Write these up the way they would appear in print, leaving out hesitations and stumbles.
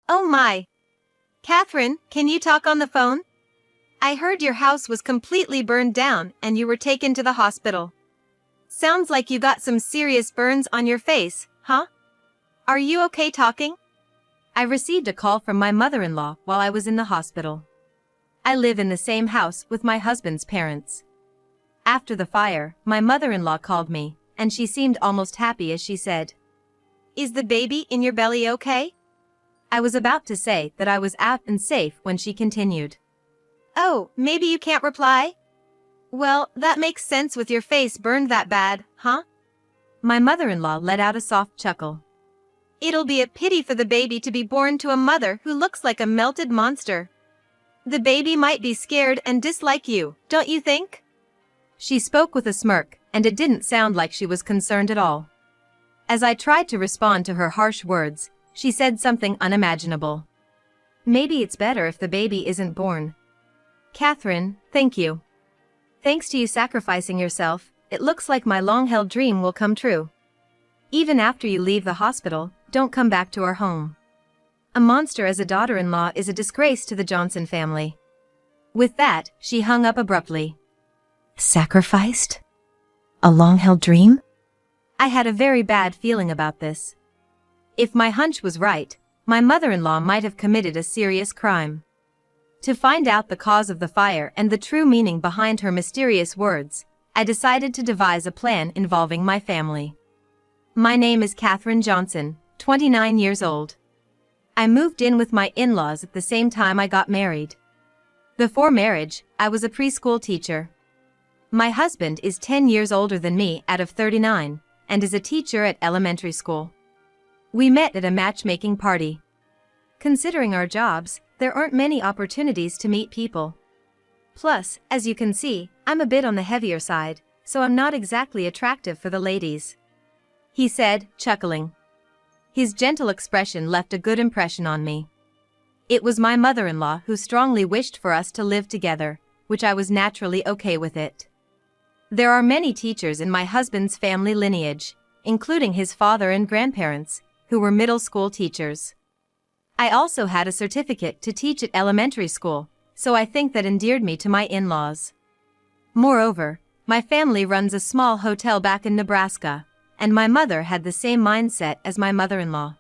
Oh my. Catherine, can you talk on the phone? I heard your house was completely burned down and you were taken to the hospital. Sounds like you got some serious burns on your face, huh? Are you okay talking? I received a call from my mother-in-law while I was in the hospital. I live in the same house with my husband's parents. After the fire, my mother-in-law called me, and she seemed almost happy as she said, "Is the baby in your belly okay?" I was about to say that I was out and safe when she continued, "Oh, maybe you can't reply? Well, that makes sense with your face burned that bad, huh?" My mother-in-law let out a soft chuckle. "It'll be a pity for the baby to be born to a mother who looks like a melted monster. The baby might be scared and dislike you, don't you think?" She spoke with a smirk, and it didn't sound like she was concerned at all. As I tried to respond to her harsh words, she said something unimaginable. "Maybe it's better if the baby isn't born." "Catherine, thank you. Thanks to you sacrificing yourself, it looks like my long-held dream will come true. Even after you leave the hospital, don't come back to our home. A monster as a daughter-in-law is a disgrace to the Johnson family." With that, she hung up abruptly. Sacrificed? A long-held dream? I had a very bad feeling about this. If my hunch was right, my mother-in-law might have committed a serious crime. To find out the cause of the fire and the true meaning behind her mysterious words, I decided to devise a plan involving my family. My name is Catherine Johnson, 29 years old. I moved in with my in-laws at the same time I got married. Before marriage, I was a preschool teacher. My husband is 10 years older than me out of 39, and is a teacher at elementary school. We met at a matchmaking party. Considering our jobs, there aren't many opportunities to meet people. Plus, as you can see, I'm a bit on the heavier side, so I'm not exactly attractive for the ladies," he said, chuckling. His gentle expression left a good impression on me. It was my mother-in-law who strongly wished for us to live together, which I was naturally okay with it. There are many teachers in my husband's family lineage, including his father and grandparents, who were middle school teachers. I also had a certificate to teach at elementary school, so I think that endeared me to my in-laws. Moreover, my family runs a small hotel back in Nebraska, and my mother had the same mindset as my mother-in-law.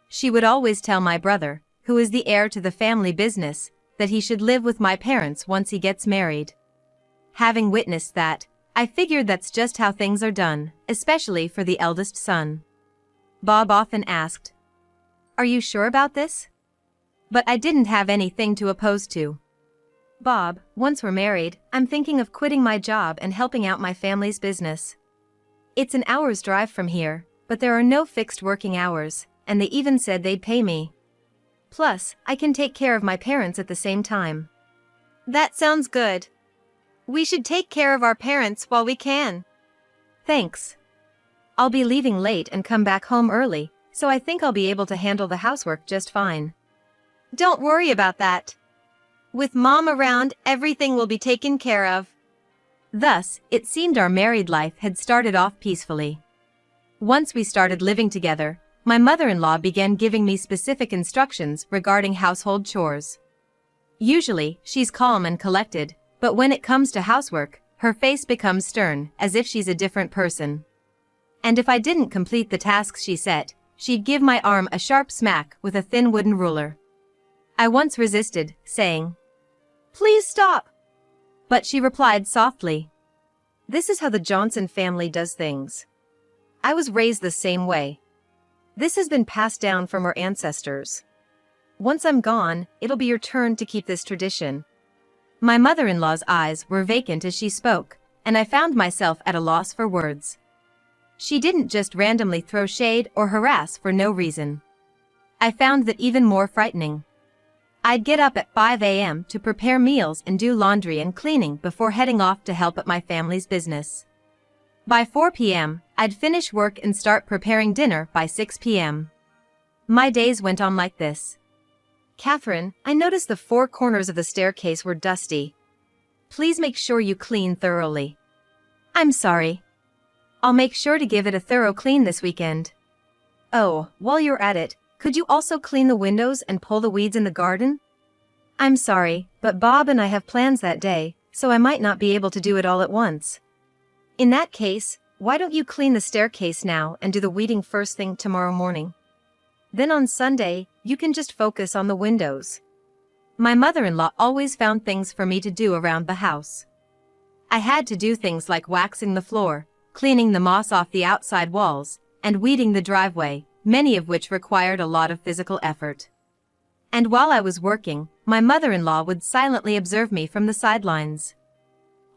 She would always tell my brother, who is the heir to the family business, that he should live with my parents once he gets married. Having witnessed that, I figured that's just how things are done, especially for the eldest son. Bob often asked, "Are you sure about this?" But I didn't have anything to oppose to. "Bob, once we're married, I'm thinking of quitting my job and helping out my family's business. It's an hour's drive from here, but there are no fixed working hours, and they even said they'd pay me. Plus, I can take care of my parents at the same time." "That sounds good. We should take care of our parents while we can." "Thanks. I'll be leaving late and come back home early, so I think I'll be able to handle the housework just fine." "Don't worry about that. With Mom around, everything will be taken care of." Thus, it seemed our married life had started off peacefully. Once we started living together, my mother-in-law began giving me specific instructions regarding household chores. Usually, she's calm and collected, but when it comes to housework, her face becomes stern, as if she's a different person. And if I didn't complete the tasks she set, she'd give my arm a sharp smack with a thin wooden ruler. I once resisted, saying, "Please stop." But she replied softly, "This is how the Johnson family does things. I was raised the same way. This has been passed down from our ancestors. Once I'm gone, it'll be your turn to keep this tradition." My mother-in-law's eyes were vacant as she spoke, and I found myself at a loss for words. She didn't just randomly throw shade or harass for no reason. I found that even more frightening. I'd get up at 5 a.m. to prepare meals and do laundry and cleaning before heading off to help at my family's business. By 4 p.m., I'd finish work and start preparing dinner by 6 p.m. My days went on like this. "Catherine, I noticed the 4 corners of the staircase were dusty. Please make sure you clean thoroughly." "I'm sorry. I'll make sure to give it a thorough clean this weekend." "Oh, while you're at it, Could you also clean the windows and pull the weeds in the garden? I'm sorry, but Bob and I have plans that day, so I might not be able to do it all at once. In that case, why don't you clean the staircase now and do the weeding first thing tomorrow morning? Then on Sunday, you can just focus on the windows. My mother-in-law always found things for me to do around the house. I had to do things like waxing the floor, cleaning the moss off the outside walls, and weeding the driveway, many of which required a lot of physical effort. And while I was working, my mother-in-law would silently observe me from the sidelines.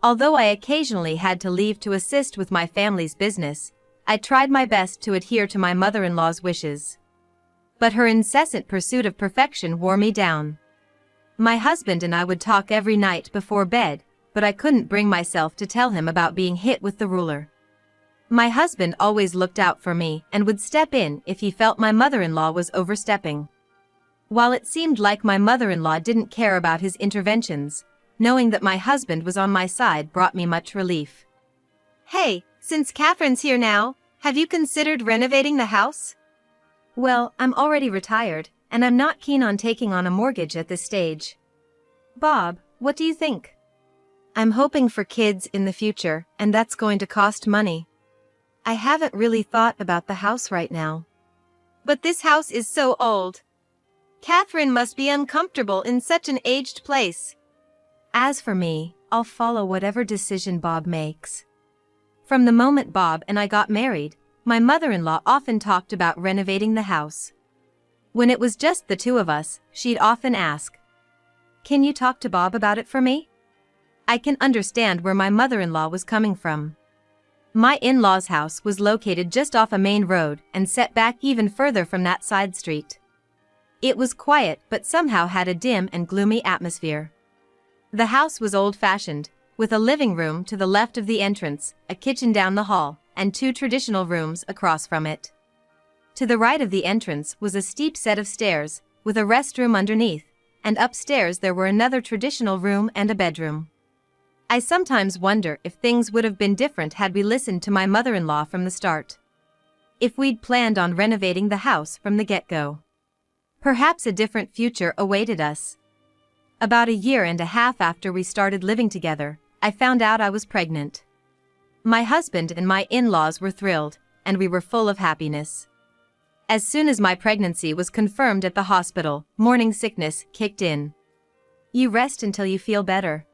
Although I occasionally had to leave to assist with my family's business, I tried my best to adhere to my mother-in-law's wishes. But her incessant pursuit of perfection wore me down. My husband and I would talk every night before bed, but I couldn't bring myself to tell him about being hit with the ruler. My husband always looked out for me and would step in if he felt my mother-in-law was overstepping. While it seemed like my mother-in-law didn't care about his interventions, knowing that my husband was on my side brought me much relief. Hey, since Catherine's here now, have you considered renovating the house? Well, I'm already retired, and I'm not keen on taking on a mortgage at this stage. Bob, what do you think? I'm hoping for kids in the future, and that's going to cost money. I haven't really thought about the house right now. But this house is so old. Catherine must be uncomfortable in such an aged place. As for me, I'll follow whatever decision Bob makes. From the moment Bob and I got married, my mother-in-law often talked about renovating the house. When it was just the two of us, she'd often ask, "Can you talk to Bob about it for me?" I can understand where my mother-in-law was coming from. My in-laws' house was located just off a main road and set back even further from that side street. It was quiet but somehow had a dim and gloomy atmosphere. The house was old-fashioned, with a living room to the left of the entrance, a kitchen down the hall, and two traditional rooms across from it. To the right of the entrance was a steep set of stairs, with a restroom underneath, and upstairs there were another traditional room and a bedroom. I sometimes wonder if things would have been different had we listened to my mother-in-law from the start. If we'd planned on renovating the house from the get-go. Perhaps a different future awaited us. About a year and a half after we started living together, I found out I was pregnant. My husband and my in-laws were thrilled, and we were full of happiness. As soon as my pregnancy was confirmed at the hospital, morning sickness kicked in. You rest until you feel better.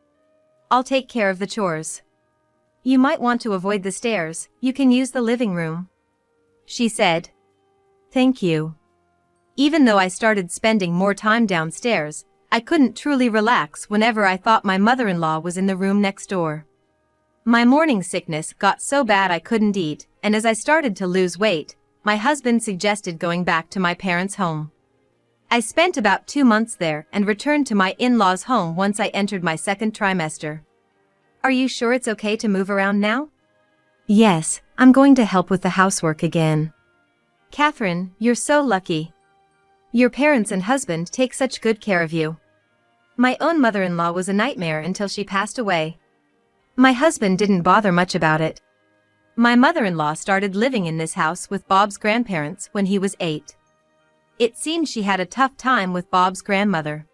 I'll take care of the chores. You might want to avoid the stairs, you can use the living room, she said. Thank you. Even though I started spending more time downstairs, I couldn't truly relax whenever I thought my mother-in-law was in the room next door. My morning sickness got so bad I couldn't eat, and as I started to lose weight, my husband suggested going back to my parents' home. I spent about 2 months there and returned to my in-laws' home once I entered my second trimester. Are you sure it's okay to move around now? Yes, I'm going to help with the housework again. Catherine, you're so lucky. Your parents and husband take such good care of you. My own mother-in-law was a nightmare until she passed away. My husband didn't bother much about it. My mother-in-law started living in this house with Bob's grandparents when he was 8. It seemed she had a tough time with Bob's grandmother.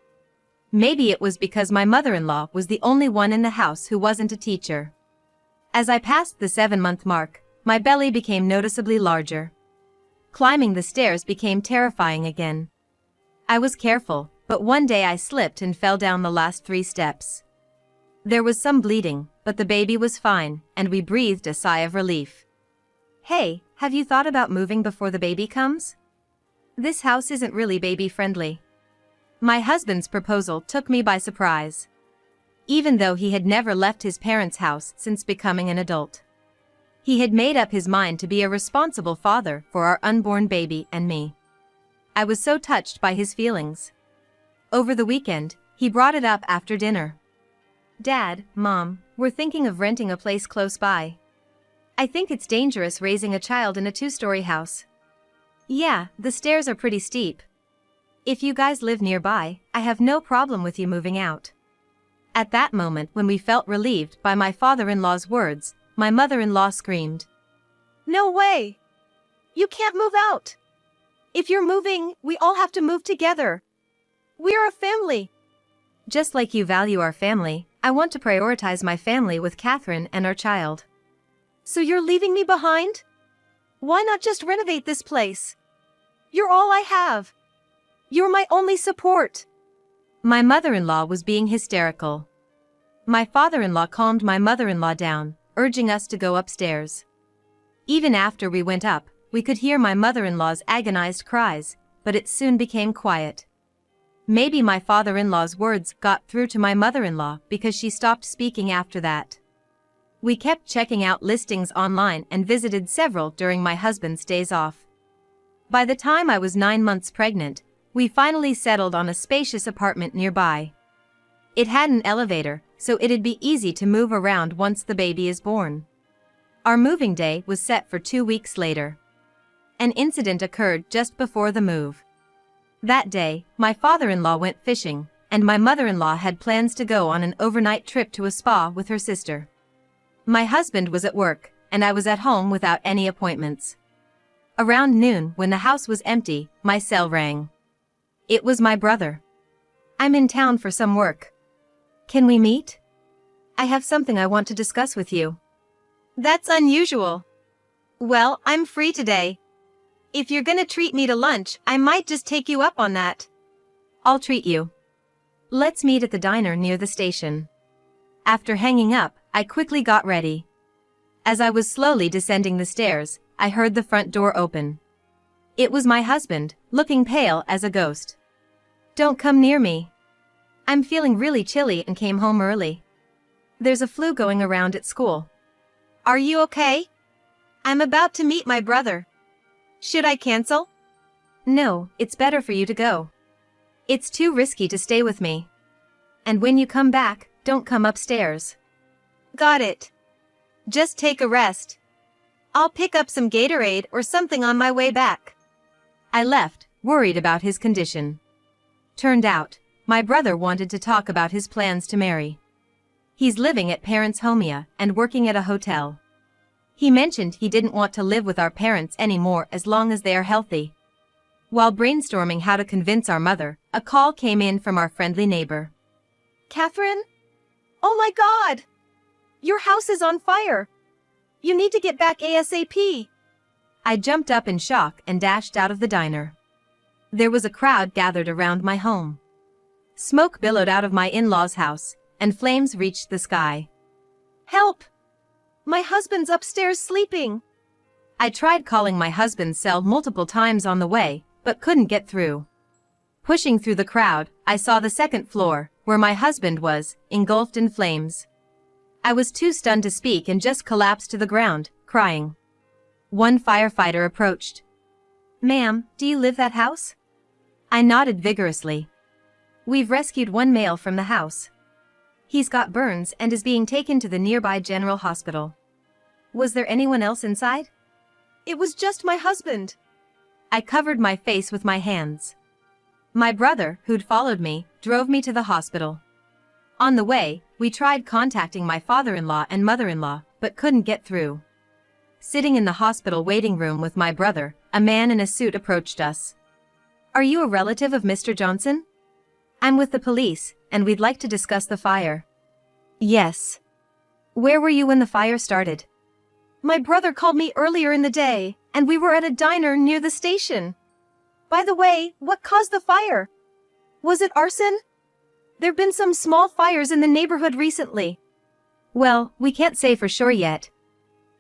Maybe it was because my mother-in-law was the only one in the house who wasn't a teacher. As I passed the 7-month mark, my belly became noticeably larger. Climbing the stairs became terrifying again. I was careful, but one day I slipped and fell down the last 3 steps. There was some bleeding, but the baby was fine, and we breathed a sigh of relief. Hey, have you thought about moving before the baby comes? This house isn't really baby-friendly. My husband's proposal took me by surprise. Even though he had never left his parents' house since becoming an adult. He had made up his mind to be a responsible father for our unborn baby and me. I was so touched by his feelings. Over the weekend, he brought it up after dinner. Dad, Mom, we're thinking of renting a place close by. I think it's dangerous raising a child in a 2-story house. Yeah, the stairs are pretty steep. If you guys live nearby, I have no problem with you moving out. At that moment when we felt relieved by my father-in-law's words, my mother-in-law screamed. No way! You can't move out! If you're moving, we all have to move together. We are a family. Just like you value our family, I want to prioritize my family with Catherine and our child. So you're leaving me behind? Why not just renovate this place? You're all I have. You're my only support. My mother-in-law was being hysterical. My father-in-law calmed my mother-in-law down, urging us to go upstairs. Even after we went up, we could hear my mother-in-law's agonized cries, but it soon became quiet. Maybe my father-in-law's words got through to my mother-in-law because she stopped speaking after that. We kept checking out listings online and visited several during my husband's days off. By the time I was 9 months pregnant, we finally settled on a spacious apartment nearby. It had an elevator, so it'd be easy to move around once the baby is born. Our moving day was set for 2 weeks later. An incident occurred just before the move. That day, my father-in-law went fishing, and my mother-in-law had plans to go on an overnight trip to a spa with her sister. My husband was at work, and I was at home without any appointments. Around noon, when the house was empty, my cell rang. It was my brother. "I'm in town for some work. Can we meet? I have something I want to discuss with you." "That's unusual." "Well, I'm free today. If you're gonna treat me to lunch, I might just take you up on that." "I'll treat you. Let's meet at the diner near the station." After hanging up, I quickly got ready. As I was slowly descending the stairs, I heard the front door open. It was my husband, looking pale as a ghost. "Don't come near me. I'm feeling really chilly and came home early. There's a flu going around at school." "Are you okay?" "I'm about to meet my brother. Should I cancel?" "No, it's better for you to go. It's too risky to stay with me. And when you come back, don't come upstairs." "Got it. Just take a rest. I'll pick up some Gatorade or something on my way back." I left, worried about his condition. Turned out, my brother wanted to talk about his plans to marry. He's living at parents' homia and working at a hotel. He mentioned he didn't want to live with our parents anymore as long as they are healthy. While brainstorming how to convince our mother, a call came in from our friendly neighbor. "Catherine? Oh my God! Your house is on fire! You need to get back ASAP!" I jumped up in shock and dashed out of the diner. There was a crowd gathered around my home. Smoke billowed out of my in-laws' house, and flames reached the sky. "Help! My husband's upstairs sleeping." I tried calling my husband's cell multiple times on the way, but couldn't get through. Pushing through the crowd, I saw the second floor, where my husband was, engulfed in flames. I was too stunned to speak and just collapsed to the ground, crying. One firefighter approached. "Ma'am, do you live that house?" I nodded vigorously. "We've rescued one male from the house. He's got burns and is being taken to the nearby general hospital." "Was there anyone else inside?" "It was just my husband." I covered my face with my hands. My brother, who'd followed me, drove me to the hospital. On the way, we tried contacting my father-in-law and mother-in-law, but couldn't get through. Sitting in the hospital waiting room with my brother, a man in a suit approached us. "Are you a relative of Mr. Johnson?" "I'm with the police, and we'd like to discuss the fire." "Yes. Where were you when the fire started?" "My brother called me earlier in the day, and we were at a diner near the station." "By the way, what caused the fire? Was it arson? There've been some small fires in the neighborhood recently." "Well, we can't say for sure yet.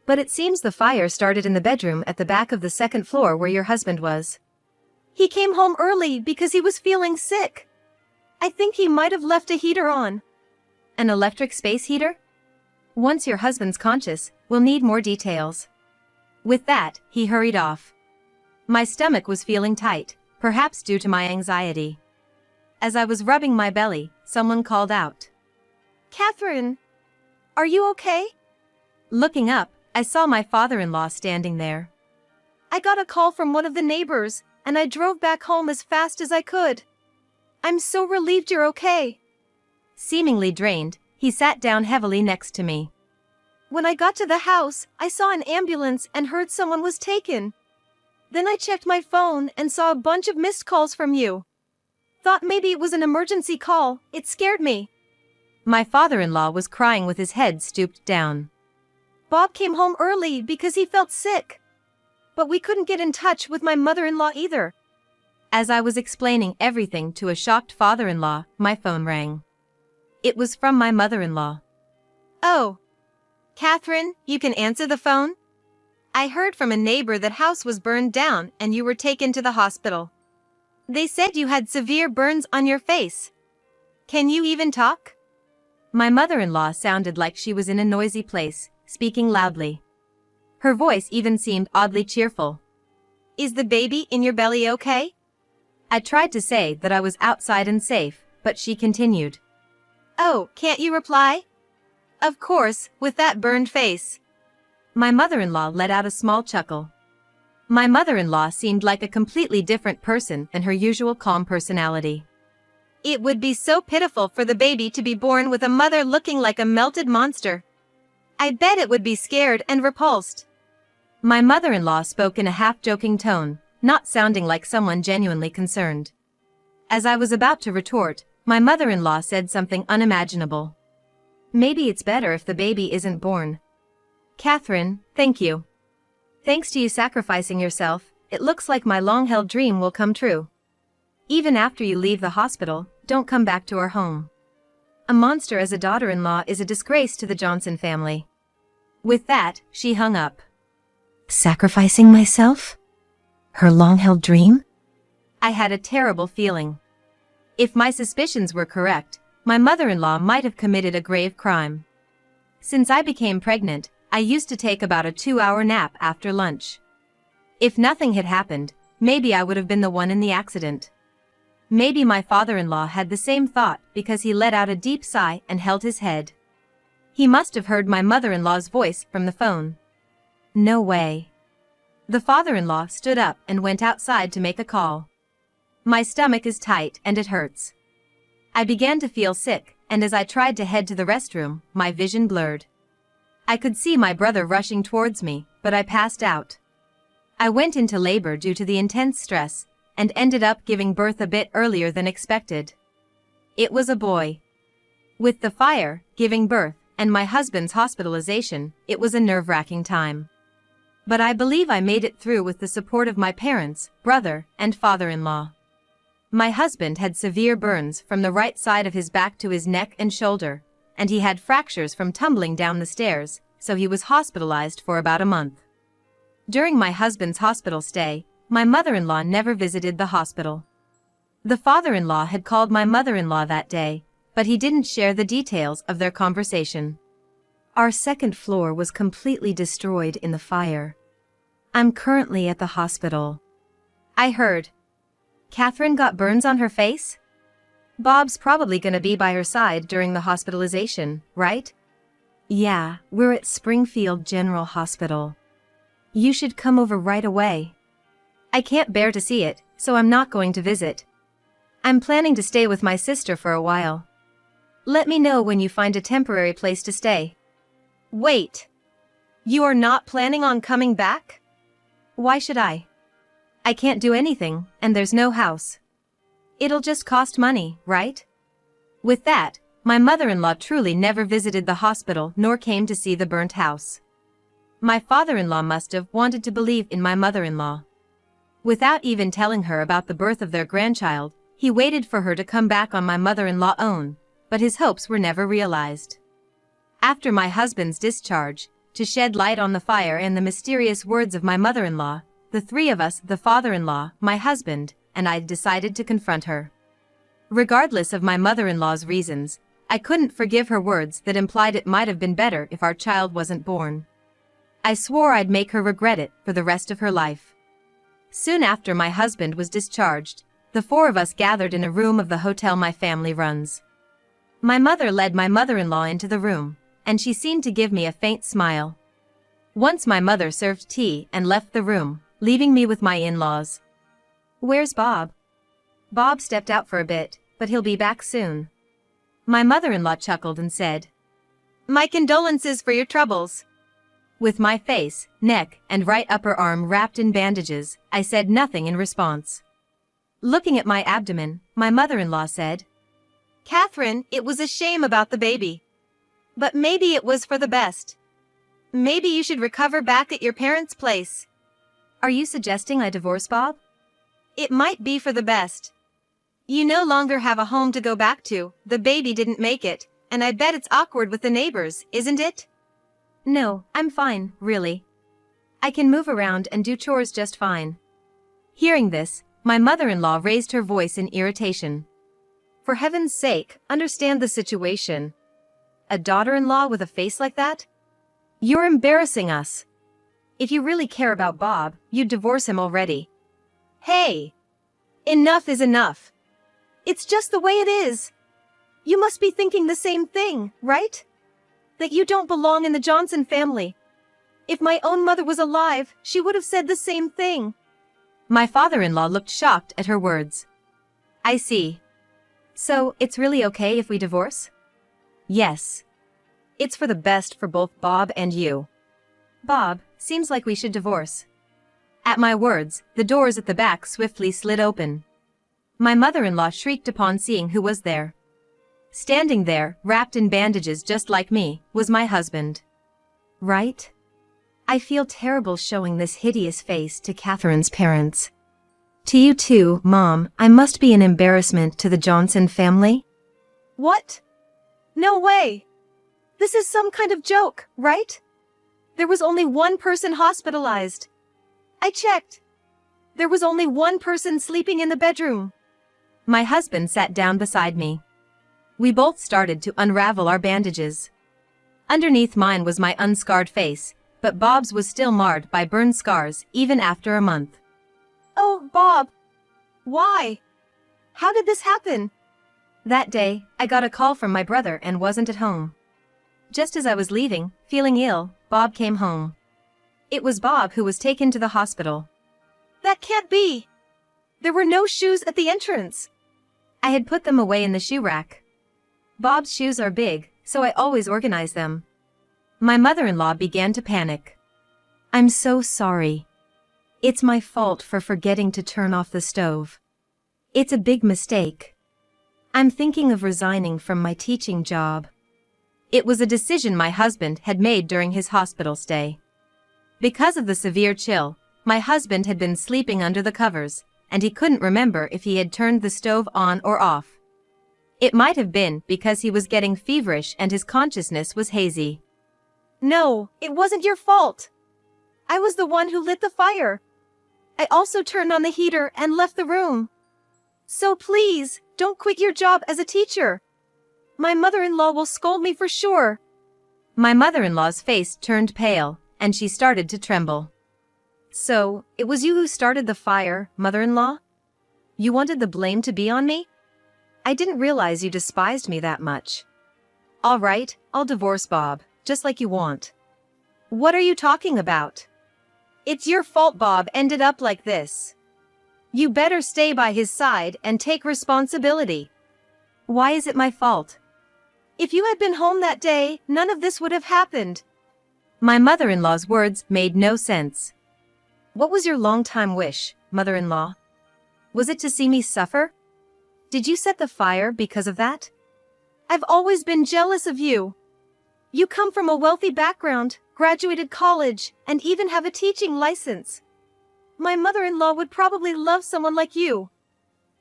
But it seems the fire started in the bedroom at the back of the second floor where your husband was." "He came home early because he was feeling sick. I think he might have left a heater on." "An electric space heater? Once your husband's conscious, we'll need more details." With that, he hurried off. My stomach was feeling tight, perhaps due to my anxiety. As I was rubbing my belly, someone called out. "Catherine! Are you okay?" Looking up, I saw my father-in-law standing there. "I got a call from one of the neighbors, and I drove back home as fast as I could. I'm so relieved you're okay." Seemingly drained, he sat down heavily next to me. "When I got to the house, I saw an ambulance and heard someone was taken. Then I checked my phone and saw a bunch of missed calls from you. Thought maybe it was an emergency call. It scared me. My father-in-law was crying with his head stooped down. Bob came home early because he felt sick. But we couldn't get in touch with my mother-in-law either. As I was explaining everything to a shocked father-in-law, my phone rang. It was from my mother-in-law. Oh. Catherine, you can answer the phone? I heard from a neighbor that house was burned down and you were taken to the hospital. They said you had severe burns on your face. Can you even talk? My mother-in-law sounded like she was in a noisy place, speaking loudly. Her voice even seemed oddly cheerful. Is the baby in your belly okay? I tried to say that I was outside and safe, but she continued. Oh, can't you reply? Of course, with that burned face. My mother-in-law let out a small chuckle. My mother-in-law seemed like a completely different person than her usual calm personality. It would be so pitiful for the baby to be born with a mother looking like a melted monster. I bet it would be scared and repulsed. My mother-in-law spoke in a half-joking tone, not sounding like someone genuinely concerned. As I was about to retort, my mother-in-law said something unimaginable. Maybe it's better if the baby isn't born. Catherine, thank you. Thanks to you sacrificing yourself, it looks like my long-held dream will come true. Even after you leave the hospital, don't come back to our home. A monster as a daughter-in-law is a disgrace to the Johnson family. With that, she hung up. Sacrificing myself? Her long-held dream? I had a terrible feeling. If my suspicions were correct, my mother-in-law might have committed a grave crime. Since I became pregnant, I used to take about a 2-hour nap after lunch. If nothing had happened, maybe I would have been the one in the accident. Maybe my father-in-law had the same thought because he let out a deep sigh and held his head. He must have heard my mother-in-law's voice from the phone. No way. The father-in-law stood up and went outside to make a call. My stomach is tight and it hurts. I began to feel sick, and as I tried to head to the restroom, my vision blurred. I could see my brother rushing towards me, but I passed out. I went into labor due to the intense stress, and ended up giving birth a bit earlier than expected. It was a boy. With the fire, giving birth, and my husband's hospitalization, it was a nerve-wracking time. But I believe I made it through with the support of my parents, brother, and father-in-law. My husband had severe burns from the right side of his back to his neck and shoulder, and he had fractures from tumbling down the stairs, so he was hospitalized for about a month. During my husband's hospital stay, my mother-in-law never visited the hospital. The father-in-law had called my mother-in-law that day, but he didn't share the details of their conversation. Our second floor was completely destroyed in the fire. I'm currently at the hospital. I heard. Catherine got burns on her face? Bob's probably gonna be by her side during the hospitalization, right? Yeah, we're at Springfield General Hospital. You should come over right away. I can't bear to see it, so I'm not going to visit. I'm planning to stay with my sister for a while. Let me know when you find a temporary place to stay. Wait. You are not planning on coming back? Why should I? I can't do anything, and there's no house. It'll just cost money, right? With that, my mother-in-law truly never visited the hospital nor came to see the burnt house. My father-in-law must have wanted to believe in my mother-in-law. Without even telling her about the birth of their grandchild, he waited for her to come back on my mother-in-law's own, but his hopes were never realized. After my husband's discharge, to shed light on the fire and the mysterious words of my mother-in-law, the three of us, the father-in-law, my husband, and I decided to confront her. Regardless of my mother-in-law's reasons, I couldn't forgive her words that implied it might have been better if our child wasn't born. I swore I'd make her regret it for the rest of her life. Soon after my husband was discharged, the four of us gathered in a room of the hotel my family runs. My mother led my mother-in-law into the room, and she seemed to give me a faint smile. Once my mother served tea and left the room, leaving me with my in-laws. Where's Bob? Bob stepped out for a bit, but he'll be back soon. My mother-in-law chuckled and said, My condolences for your troubles. With my face, neck, and right upper arm wrapped in bandages, I said nothing in response. Looking at my abdomen, my mother-in-law said, "Catherine, it was a shame about the baby. But maybe it was for the best. Maybe you should recover back at your parents' place." Are you suggesting I divorce Bob? It might be for the best. You no longer have a home to go back to, the baby didn't make it, and I bet it's awkward with the neighbors, isn't it? No, I'm fine, really. I can move around and do chores just fine. Hearing this, my mother-in-law raised her voice in irritation. For heaven's sake, understand the situation. A daughter-in-law with a face like that? You're embarrassing us. If you really care about Bob, you'd divorce him already. Hey! Enough is enough. It's just the way it is. You must be thinking the same thing, right? That you don't belong in the Johnson family. If my own mother was alive, she would have said the same thing. My father-in-law looked shocked at her words. I see. So, it's really okay if we divorce? Yes. It's for the best for both Bob and you. Bob, seems like we should divorce. At my words, the doors at the back swiftly slid open. My mother-in-law shrieked upon seeing who was there. Standing there, wrapped in bandages just like me, was my husband. Right? I feel terrible showing this hideous face to Catherine's parents. To you too, Mom, I must be an embarrassment to the Johnson family? What? No way! This is some kind of joke, right? There was only one person hospitalized. I checked. There was only one person sleeping in the bedroom. My husband sat down beside me. We both started to unravel our bandages. Underneath mine was my unscarred face, but Bob's was still marred by burn scars even after a month. Oh, Bob! Why? How did this happen? That day, I got a call from my brother and wasn't at home. Just as I was leaving, feeling ill, Bob came home. It was Bob who was taken to the hospital. That can't be! There were no shoes at the entrance. I had put them away in the shoe rack. Bob's shoes are big, so I always organize them. My mother-in-law began to panic. I'm so sorry. It's my fault for forgetting to turn off the stove. It's a big mistake. I'm thinking of resigning from my teaching job. It was a decision my husband had made during his hospital stay. Because of the severe chill, my husband had been sleeping under the covers, and he couldn't remember if he had turned the stove on or off. It might have been because he was getting feverish and his consciousness was hazy. No, it wasn't your fault. I was the one who lit the fire. I also turned on the heater and left the room. So please, don't quit your job as a teacher. My mother-in-law will scold me for sure. My mother-in-law's face turned pale, and she started to tremble. So, it was you who started the fire, mother-in-law? You wanted the blame to be on me? I didn't realize you despised me that much. All right, I'll divorce Bob, just like you want. What are you talking about? It's your fault Bob ended up like this. You better stay by his side and take responsibility. Why is it my fault? If you had been home that day, none of this would have happened. My mother-in-law's words made no sense. What was your long-time wish, mother-in-law? Was it to see me suffer? Did you set the fire because of that? I've always been jealous of you. You come from a wealthy background, graduated college, and even have a teaching license. My mother-in-law would probably love someone like you.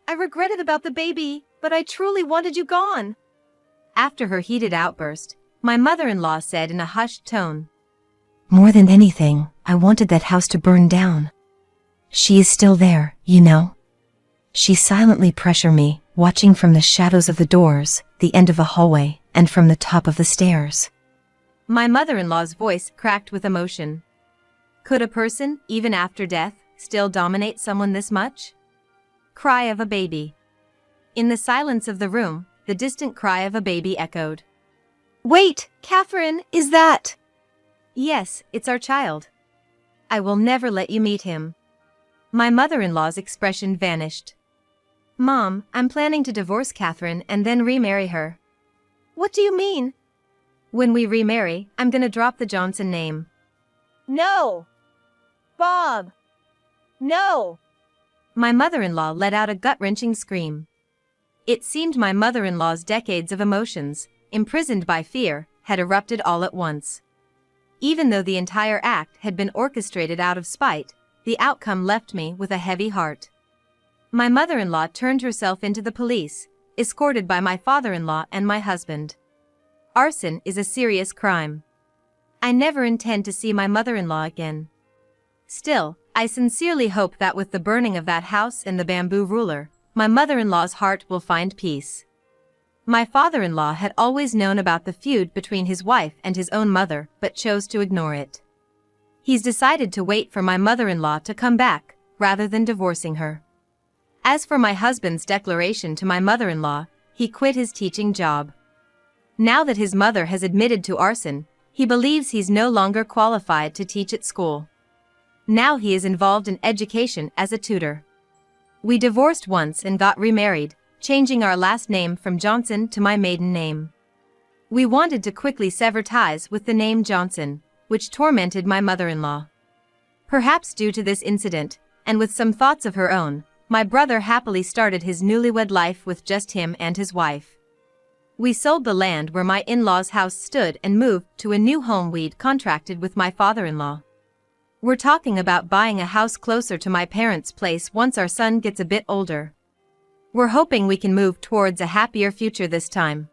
I regretted about the baby, but I truly wanted you gone. After her heated outburst, my mother-in-law said in a hushed tone, More than anything, I wanted that house to burn down. She is still there, you know. She silently pressured me, watching from the shadows of the doors, the end of the hallway, and from the top of the stairs. My mother-in-law's voice cracked with emotion. Could a person, even after death, still dominate someone this much? Cry of a baby. In the silence of the room, the distant cry of a baby echoed. Wait, Catherine, is that? Yes, it's our child. I will never let you meet him. My mother-in-law's expression vanished. Mom, I'm planning to divorce Catherine and then remarry her. What do you mean? When we remarry, I'm gonna drop the Johnson name. No! Bob! No! My mother-in-law let out a gut-wrenching scream. It seemed my mother-in-law's decades of emotions, imprisoned by fear, had erupted all at once. Even though the entire act had been orchestrated out of spite, the outcome left me with a heavy heart. My mother-in-law turned herself into the police, escorted by my father-in-law and my husband. Arson is a serious crime. I never intend to see my mother-in-law again. Still, I sincerely hope that with the burning of that house and the bamboo ruler, my mother-in-law's heart will find peace. My father-in-law had always known about the feud between his wife and his own mother, but chose to ignore it. He's decided to wait for my mother-in-law to come back, rather than divorcing her. As for my husband's declaration to my mother-in-law, he quit his teaching job. Now that his mother has admitted to arson, he believes he's no longer qualified to teach at school. Now he is involved in education as a tutor. We divorced once and got remarried, changing our last name from Johnson to my maiden name. We wanted to quickly sever ties with the name Johnson, which tormented my mother-in-law. Perhaps due to this incident, and with some thoughts of her own, my brother happily started his newlywed life with just him and his wife. We sold the land where my in-laws' house stood and moved to a new home we'd contracted with my father-in-law. We're talking about buying a house closer to my parents' place once our son gets a bit older. We're hoping we can move towards a happier future this time.